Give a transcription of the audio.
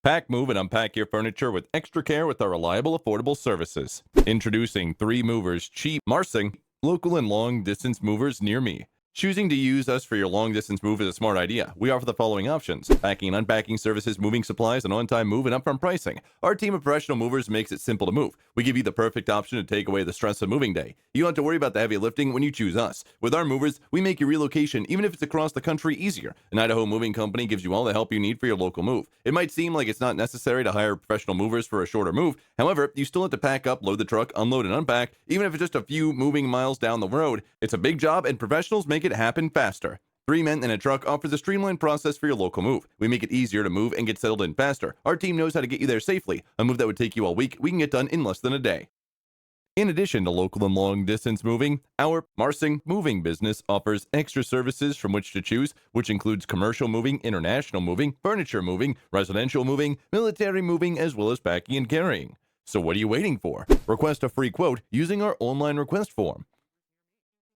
Pack, move, and unpack your furniture with extra care with our reliable, affordable services. Introducing 3 Movers Cheap Marsing, local and long-distance movers near me. Choosing to use us for your long-distance move is a smart idea. We offer the following options: packing and unpacking services, moving supplies, and on-time move and upfront pricing. Our team of professional movers makes it simple to move. We give you the perfect option to take away the stress of moving day. You don't have to worry about the heavy lifting when you choose us. With our movers, we make your relocation, even if it's across the country, easier. An Idaho Moving Company gives you all the help you need for your local move. It might seem like it's not necessary to hire professional movers for a shorter move. However, you still have to pack up, load the truck, unload, and unpack, even if it's just a few moving miles down the road. It's a big job, and professionals make it happen faster. 3 Men and a Truck offers a streamlined process for your local move. We make it easier to move and get settled in faster. Our team knows how to get you there safely. A move that would take you all week, we can get done in less than a day. In addition to local and long-distance moving, our Marsing moving business offers extra services from which to choose, which includes commercial moving, international moving, furniture moving, residential moving, military moving, as well as packing and carrying. So what are you waiting for? Request a free quote using our online request form.